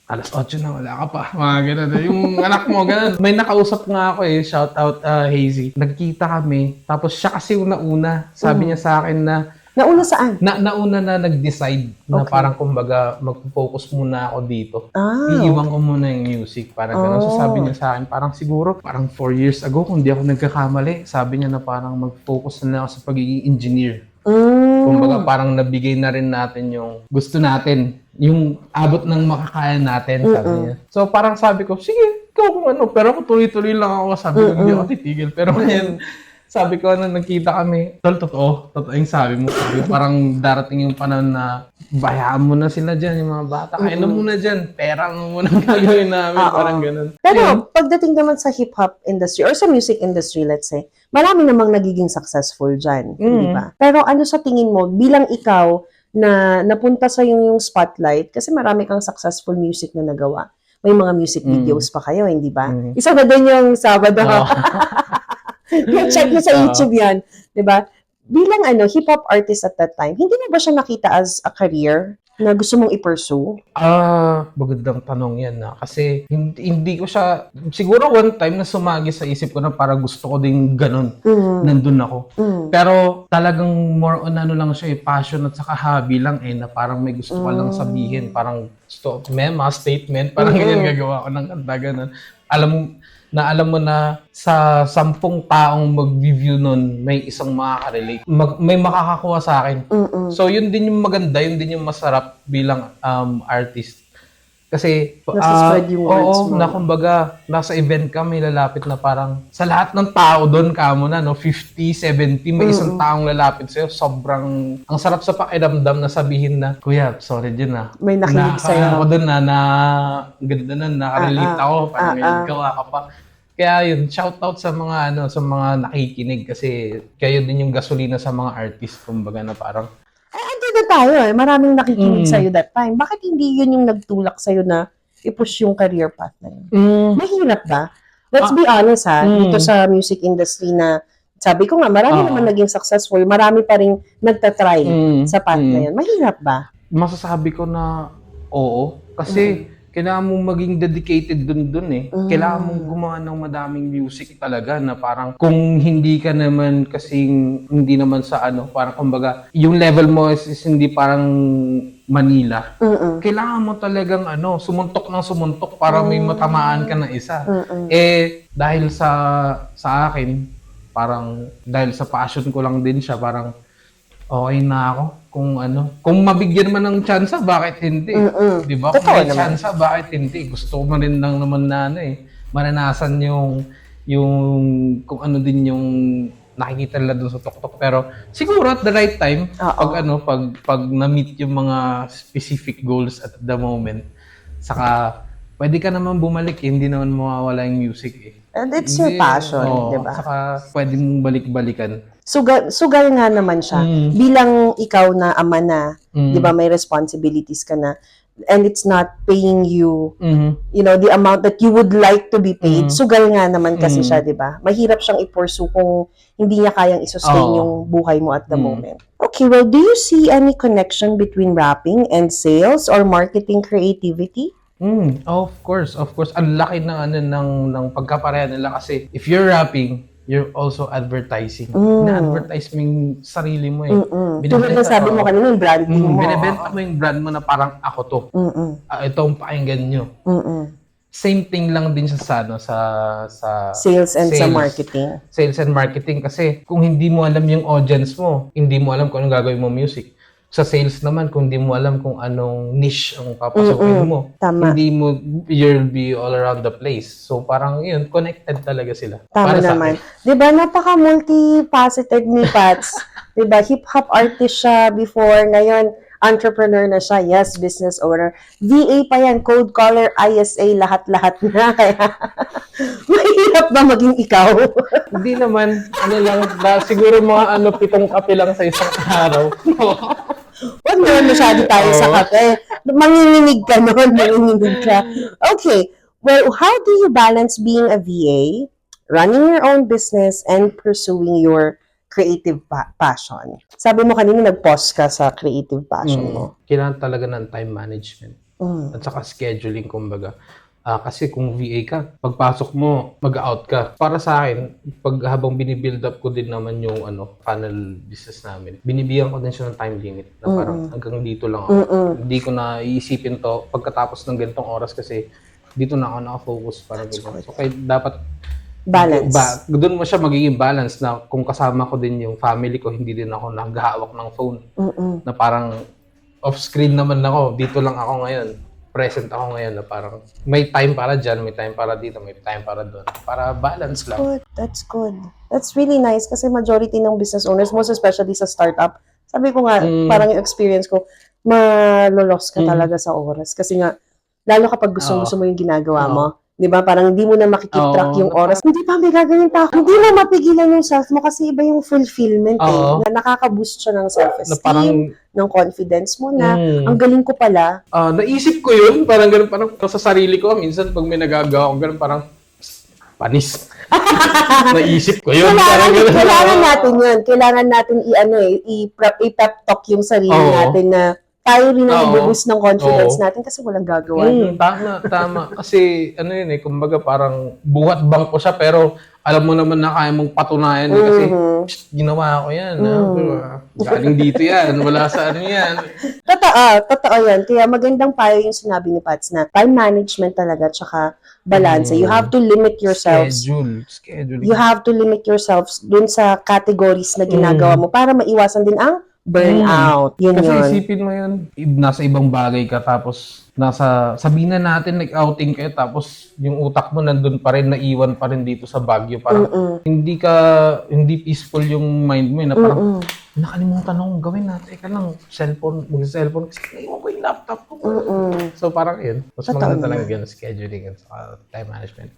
S2: alas 8 na, wala ka pa. Mga ganun. Yung anak mo, ganun. May nakausap nga ako shout out Hazy. Nagkita kami, tapos siya kasi yung nauna. Sabi niya sa akin na,
S1: nauna saan?
S2: Nauna na nag-decide na parang kumbaga mag-focus muna ako dito. Iiwan ko muna yung music. Parang gano'n. So sabi niya sa akin, parang siguro, parang 4 years ago, kung di ako nagkakamali, sabi niya na parang mag-focus na ako sa pagiging engineer. Kumbaga parang nabigay na rin natin yung gusto natin. Yung abot ng makakaya natin, sabi niya. So parang sabi ko, sige, ikaw kung pero ako tuloy-tuloy lang ako. Sabi ko, hindi ako titigil. Pero ngayon, sabi ko nagkita kami, totoo yung sabi mo. Parang darating yung panahon na bayaan mo na sila dyan, yung mga bata. Kaya na muna dyan, perang muna gagawin namin, parang ganun.
S1: Pero pagdating naman sa hip-hop industry or sa music industry, let's say, marami namang nagiging successful dyan, di ba? Pero ano sa tingin mo, bilang ikaw na napunta sa yung spotlight, kasi marami kang successful music na nagawa. May mga music videos pa kayo, hindi ba? Isa na din yung Sabado. Check nyo sa YouTube yan. Diba? Bilang hip-hop artist at that time, hindi mo ba siya nakita as a career na gusto mong i-pursue?
S2: Magandang tanong yan na. Kasi hindi ko siya, siguro one time na sumagi sa isip ko na para gusto ko din ganun. Nandun ako. Pero talagang more on lang siya passion at saka hobby lang na parang may gusto ko lang sabihin. Parang gusto, statement, parang ganyan gagawa ko ng kanta, ganun. Alam mo na sa 10 taong mag-review nun, may isang makaka-relate. May makakakuha sa akin. So, yun din yung maganda, yun din yung masarap bilang artist. Kasi,
S1: nasa-spread yung words mo.
S2: Na kumbaga, nasa event ka, may lalapit na parang, sa lahat ng tao doon, kamo na, 50, 70, may isang taong lalapit sa'yo. Sobrang, ang sarap sa pakiramdam na sabihin na, Kuya, sorry din
S1: may nakinig sa'yo.
S2: Ako doon ganda na, nakarelate ako, parang gawa ka pa. Kaya yun, shoutout sa mga sa mga nakikinig kasi kayo din yung gasolina sa mga artist, kumbaga na parang
S1: andun na tayo maraming nakikinig sa'yo that time. Bakit hindi yun yung nagtulak sa'yo na i-push yung career path na yun? Mahirap ba? Let's be honest dito sa music industry na sabi ko nga, marami naman naging successful, marami pa rin nagtatry sa path na yun. Mahirap ba?
S2: Masasabi ko na oo, kasi kailangan mong maging dedicated dun Kailangan mong gumawa ng madaming music talaga na parang kung hindi ka naman kasing, hindi naman sa parang kumbaga, yung level mo is hindi parang Manila. Kailangan mo talagang sumuntok para may matamaan ka na isa. Dahil sa akin, parang dahil sa passion ko lang din siya, parang okay na ako. Kung mabigyan man ng tsansa, bakit hindi? Di ba? Kung may tsansa, bakit hindi? Gusto ko man rin lang naman na maranasan yung kung ano din yung nakikita nila dun sa tuktok. Pero siguro at the right time, pag na-meet yung mga specific goals at the moment, saka pwede ka naman bumalik, hindi naman mawawala yung music
S1: And it's your passion, di ba?
S2: Saka pwede mong balik-balikan.
S1: Sugal nga naman siya. Bilang ikaw na ama na, di ba, may responsibilities ka na, and it's not paying you, the amount that you would like to be paid, sugal nga naman kasi siya, di ba? Mahirap siyang i-pursue kung hindi niya kayang i-sustain yung buhay mo at the moment. Okay, well, do you see any connection between rapping and sales or marketing creativity?
S2: Of course. Ang laki ng pagkapareha nila kasi if you're rapping, you're also advertising. Na-advertise mo yung sarili mo eh.
S1: Tulad na sabi mo kanina, yung branding mo.
S2: Binibenta mo yung brand mo na parang ako to. Ito ang pakinggan nyo. Same thing lang din siya sa
S1: sales and sa marketing.
S2: Sales and marketing kasi kung hindi mo alam yung audience mo, hindi mo alam kung anong gagawin mo music. Sa sales naman, kung hindi mo alam kung anong niche ang papasukin mo, hindi mo, you'll be all around the place. So parang yun, connected talaga sila.
S1: Tama
S2: para
S1: naman. Diba, napaka-multifaceted ni Pats. Diba, hip-hop artist siya before, ngayon, entrepreneur na siya, yes, business owner. VA pa yan, code caller, ISA, lahat-lahat na. Kaya, mahirap ba maging ikaw?
S2: Hindi naman, siguro mga 7 kape lang sa isang araw.
S1: Huwag naman masyado tayo sa kape. Manginginig ka nun, manginginig ka. Okay, well, how do you balance being a VA, running your own business, and pursuing your creative passion? Sabi mo kanina, nag-pause ka sa creative passion mo.
S2: Kailangan talaga ng time management. At saka scheduling, kumbaga. Kasi kung VA ka, pagpasok mo, mag-out ka. Para sa akin, habang binibuild up ko din naman yung funnel business namin, binibigyan ko din siya ng time limit na parang hanggang dito lang ako. Hindi ko na iisipin to pagkatapos ng ganitong oras kasi dito na ako nakafocus para ganyan. So, kaya dapat
S1: balance.
S2: Doon mo siya magiging balance na kung kasama ko din yung family ko, hindi din ako naghahawak ng phone. Na parang off-screen naman ako, dito lang ako ngayon. Present ako ngayon na parang may time para dyan, may time para dito, may time para doon. Para balance lang.
S1: That's good. That's really nice kasi majority ng business owners, most especially sa startup, sabi ko nga, parang yung experience ko, malolos ka talaga sa oras. Kasi nga, lalo kapag gusto mo yung ginagawa mo, di ba? Parang hindi mo na makikip track yung oras. Hindi pa, may gagawin pa ako. Hindi mo mapigilan yung self mo kasi iba yung fulfillment na nakaka-boost siya ng self-esteem, ng confidence mo na, ang galing ko pala.
S2: Naisip ko yun, parang ganun, parang sa sarili ko, minsan pag may nagagawa ko, ganun parang, panis. Naisip ko yun.
S1: Kailangan natin yun. Kailangan natin i-pep talk yung sarili natin na tayo rin ang i-boost ng confidence natin kasi walang gagawa.
S2: Tama. Kasi, kumbaga parang buhat bangko siya, pero alam mo naman na kaya mong patunayan kasi ginawa ko yan. Galing dito yan. Wala sa yan.
S1: Totoo yan. Kaya magandang payo yung sinabi ni Pats na time management talaga tsaka balance. You have to limit yourselves.
S2: Schedule.
S1: You have to limit yourselves dun sa categories na ginagawa mo para maiwasan din ang burnout. Yun.
S2: Kasi isipin mo yun, nasa ibang bagay ka tapos sabihin na natin nag-outing kayo tapos yung utak mo nandun pa rin, naiwan pa rin dito sa Baguio. Parang hindi peaceful yung mind mo na parang nakalimutan akong gawin natin. Teka lang, mag-cellphone kasi naiwan ko yung laptop ko. So parang yun, mas maganda talaga yun, scheduling and time management.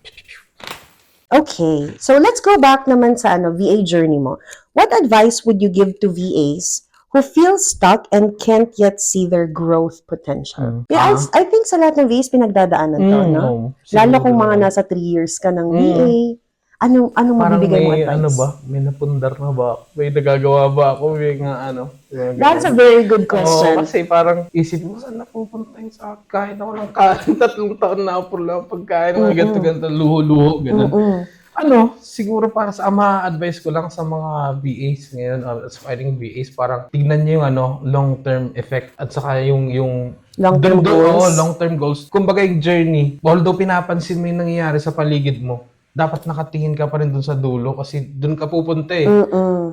S1: Okay, so let's go back naman sa VA journey mo. What advice would you give to VAs who feel stuck and can't yet see their growth potential? Yeah, I think sa lahat ng VAs pinagdadaanan to, no? Lalo kung mga nasa 3 years ka ng VA, anong mabibigay mo advice?
S2: May napundar na ba? May nagagawa ba ako?
S1: That's a very good question.
S2: Kasi parang isip mo, saan napupunta yung sa kain ako ng kain? 3 taon na ako lang pagkain, mga ganito, luho-luho, gano'n. Siguro para sa advice ko lang sa mga VAs ngayon, aspiring VAs, parang tignan niyo yung long-term effect at saka yung
S1: long-term goals.
S2: Long-term goals. Kumbaga yung journey, although pinapansin mo yung nangyayari sa paligid mo, dapat nakatingin ka pa rin dun sa dulo kasi dun ka pupunta eh.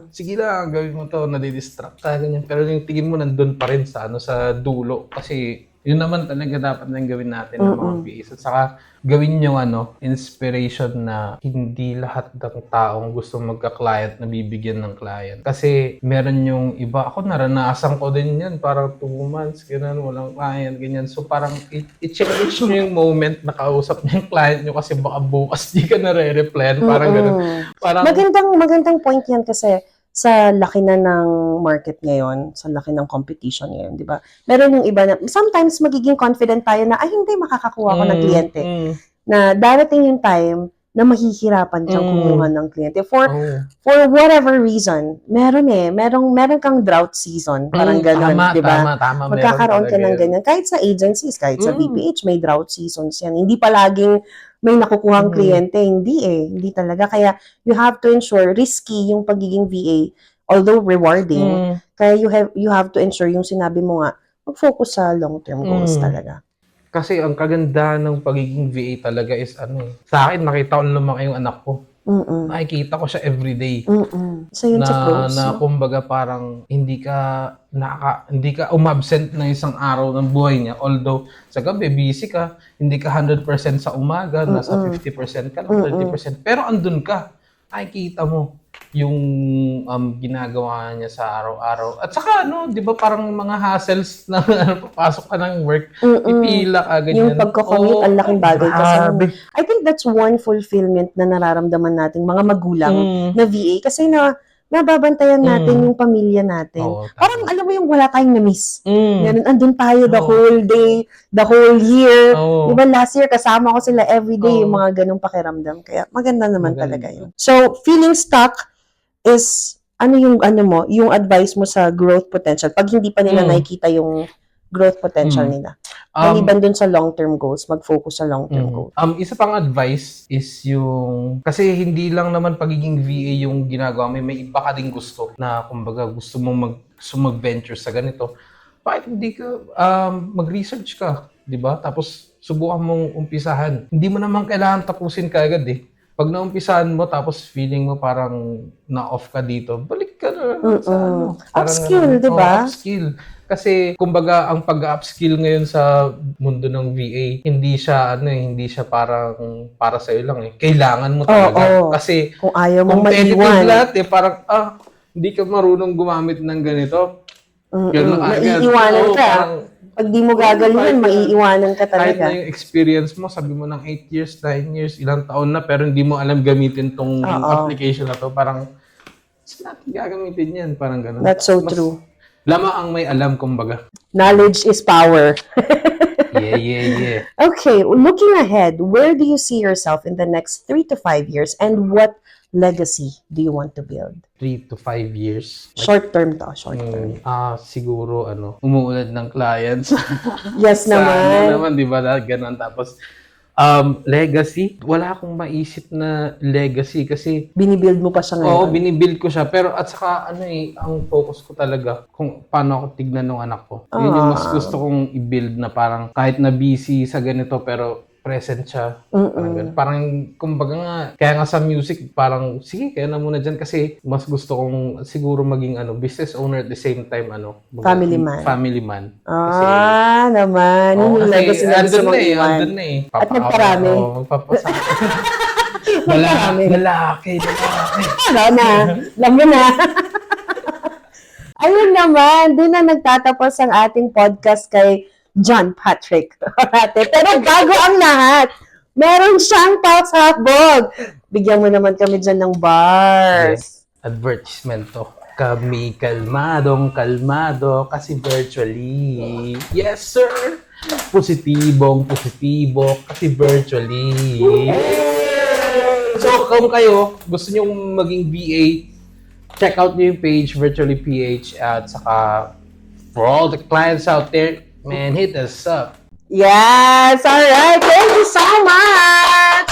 S2: Sige lang, gawin mo to, nadidistract ka, ganyan. Pero yung tingin mo nandun pa rin sa sa dulo kasi Yun naman talaga dapat nang gawin natin ng mga VAs. At saka gawin yung inspiration na hindi lahat ng taong gusto magka-client na bibigyan ng client. Kasi meron yung iba, ako naranasan ko din yan, parang 2 months, ganyan, walang client, ganyan. So parang i-cherish nyo yung moment na kausap nyo yung client nyo kasi baka bukas di ka nare-reply, parang ganun. Parang,
S1: magandang point yan kasi sa laki na ng market ngayon, sa laki ng competition ngayon, di ba? Meron yung iba na, sometimes magiging confident tayo na, ay hindi, makakakuha ko ng kliyente. Na darating yung time na mahihirapan kang kumuha ng kliyente. For whatever reason, meron kang drought season, parang ganun, di ba?
S2: Tama.
S1: Magkakaroon ka ng ganyan. Kahit sa agencies, kahit sa BPH, may drought seasons yan. Hindi palaging may nakukuhang kliyente. Hindi talaga. Kaya you have to ensure, risky yung pagiging VA, although rewarding, kaya you have to ensure yung sinabi mo nga, mag-focus sa long-term goals talaga.
S2: Kasi ang kaganda ng pagiging VA talaga is sa akin, nakita ko na lumaki yung anak ko. Nakikita ko siya everyday.
S1: So yun sa pros.
S2: Na kumbaga parang hindi ka umabsent ng isang araw ng buhay niya. Although sa gabi busy ka, hindi ka 100% sa umaga, nasa 50% ka lang, 30%. Pero andun ka. Nakikita mo yung ginagawa niya sa araw-araw. At saka 'di ba parang mga hassles na papasok ka ng work, ipila ka ganyan.
S1: Yung pagko-commute, ang laking bagay kasi. I think that's one fulfillment na nararamdaman nating mga magulang na VA kasi nababantayan natin yung pamilya natin. Parang alam mo yung wala tayong na-miss. Ganun, andun tayo the whole day, the whole year. Diba last year kasama ko sila everyday, yung mga ganung pakiramdam. Kaya maganda naman talaga yun. So, feeling stuck is yung advice mo sa growth potential pag hindi pa nila nakikita yung growth potential nila. Maliban dun sa long-term goals, mag-focus sa long-term goals.
S2: Isa pang advice is yung, kasi hindi lang naman pagiging VA yung ginagawa, may iba ka din gusto na kumbaga gusto mong mag-venture sa ganito. Bakit hindi ka mag-research ka, di ba? Tapos subukan mong umpisahan. Hindi mo naman kailangan tapusin kaagad Pag naumpisahan mo tapos feeling mo parang na-off ka dito, balik ka na sa
S1: upskill, di ba?
S2: Upskill. Kasi kumbaga ang pag-upskill ngayon sa mundo ng VA, hindi siya parang para sa iyo lang Kailangan mo talaga. Kasi
S1: kung ayaw mong
S2: maiwan lahat parang hindi ka marunong gumamit ng ganito.
S1: Maiiwanan ka. Pag di mo gagalingan, maiiwanan ka talaga.
S2: Kahit na yung experience mo, sabi mo ng 8 years, 9 years, ilang taon na, pero hindi mo alam gamitin tong application na to. Parang, saan natin gagamitin yan? Parang gano'n.
S1: That's so true.
S2: Lama ang may alam, kumbaga.
S1: Knowledge is power.
S2: Yeah.
S1: Okay, looking ahead, where do you see yourself in the next 3 to 5 years and what legacy do you want to build?
S2: 3 to 5 years.
S1: Short term to, short term.
S2: Siguro, umuulad ng clients.
S1: Yes naman.
S2: Di ba? Ganun. Tapos, legacy, wala akong maisip na legacy kasi
S1: binibuild mo pa siya ngayon.
S2: Oo, binibuild ko siya. Pero at saka, ang focus ko talaga kung paano ako tignan ng anak ko. Yun yung mas gusto kong i-build na parang kahit na busy sa ganito pero present siya. Parang kumbaga nga, kaya nga sa music, parang sige, kaya na muna dyan kasi mas gusto kong siguro maging business owner at the same time,
S1: family man.
S2: Family man.
S1: Kasi, naman. Yung legacy na gusto mong iwan.
S2: Andun na
S1: At magparami.
S2: Magpapasa. Lalaki.
S1: Alam mo na. Ayun naman, doon na nagtatapos ang ating podcast kay John Patrick. Pero bago ang lahat, meron siyang pasabog. Bigyan mo naman kami dyan ng bars.
S2: Advertisement to. Kami kalmado kasi virtually. Yes, sir! Positibo kasi virtually. So, kung kayo gusto nyo maging VA, check out nyo yung page, Virtually PH, at saka for all the clients out there, man, hit us up.
S1: Yes! Alright! Thank you so much!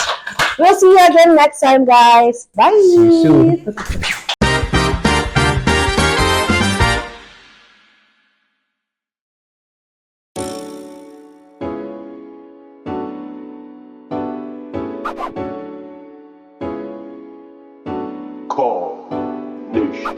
S1: We'll see you again next time, guys. Bye!
S2: See you soon.
S3: Call Nation.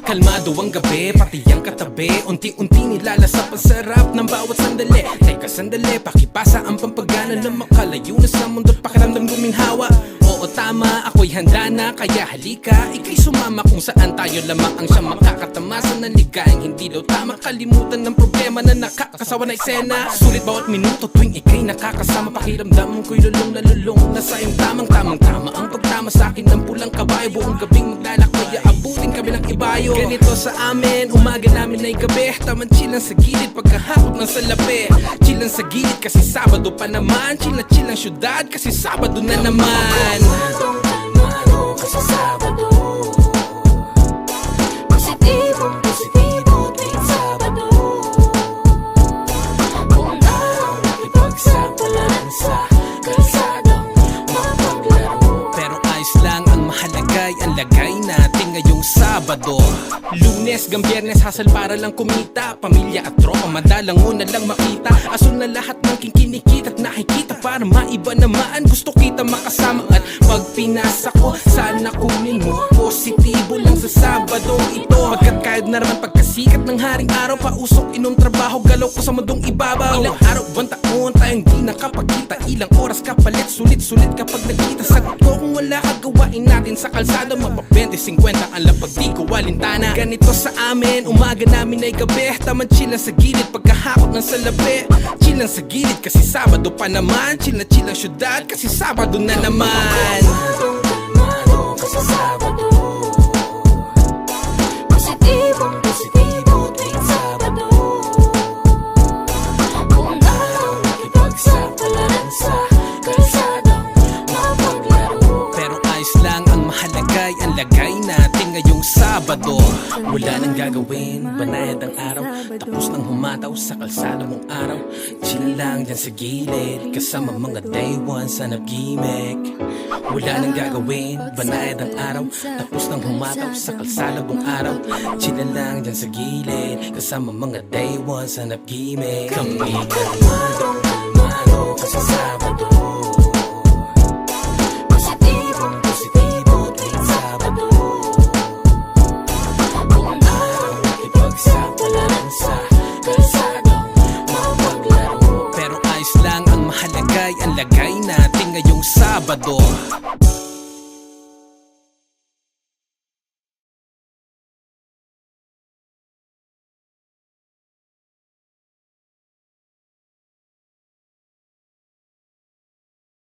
S4: Kalmado ang gabi, pati ang katabi, unti-unti nilalasap ang sarap ng bawat sandali. Teka sandali, pakipasa ang pampagana na makalayo na sa mundo't pakiramdam guminhawa. Oo tama, ako'y handa na, kaya halika, ika'y sumama kung saan tayo lamang ang siyang makakatamasa ng ligayang hindi daw tama. Kalimutan ng problema na nakakasawa na eksena. Sulit bawat minuto tuwing ika'y nakakasama, pakiramdam ko'y lulong na lulong na sa iyong tamang-tama ang pagtama sa akin ng pulang kabayo. Buong gabing maglalakbay, abutin kami ng ibayo. Ganito sa amin, umaga namin ay gabi, taman chill lang sa gilid pagkahapon ng salapi. Chill lang sa gilid kasi Sabado pa naman, chill lang syudad kasi Sabado na naman.
S5: Kalmado kasi Sabado, positibong positibo tuwing Sabado. Kung araw nakipagsapalaran sa kalsadang mapaglaro.
S4: Pero ayos lang, ang mahalagay ang lagay natin ngayong Sabado. Lunes hanggang Biyernes hasal para lang kumita, pamilya at tropa madalang mo na lang makita. Asul na lahat ng kinikita at nakikita, para maiba naman gusto kita makasama. At pag pinasa ko, sana kunin mo, positibo lang sa Sabado ito. Pagkat kahit na naman pagkasikat ng haring araw, pausok inom trabaho, galaw ko sa mundong ibabaw. Ilang araw, buwan, taon tayong di nakapagkita, ilang oras kapalit, sulit-sulit kapag nagkita. Sagot ko kung wala kagawain natin sa kalsada, magpa 20-50 ang lapag di ko walintana. Ganito sa amin, umaga namin ay gabi, taman chill lang sa gilid pagkahakot ng salapi. Chill lang sa gilid kasi Sabado pa naman, chill lang syudad kasi Sabado na naman.
S5: Kalmado kasi Sabado, positibong positibo tuwing Sabado. Kung araw nakipagsapalaran sa kalsadang mapaglaro.
S4: Pero ayos lang, ang mahalagay ang lagay natin ngayong Sabado. Wala nang gagawin, banayad ang araw, tapos nang humataw sa kalsada mong araw. Chill lang dyan sa gilid, kasama mga day ones na nag-gimmick. Wala nang gagawin, banayad ang araw, tapos nang humataw sa kalsada mong araw. Chill lang dyan sa gilid, kasama mga day ones na nag-gimmick. Kami
S5: Kalmado kasi Sabado, positibong positibo tuwing Sabado. Kung araw nakipagsapalaran sa kalsadang mapaglaro.
S4: pero ayos lang, ang mahalagay ang lagay natin ngayong Sabado.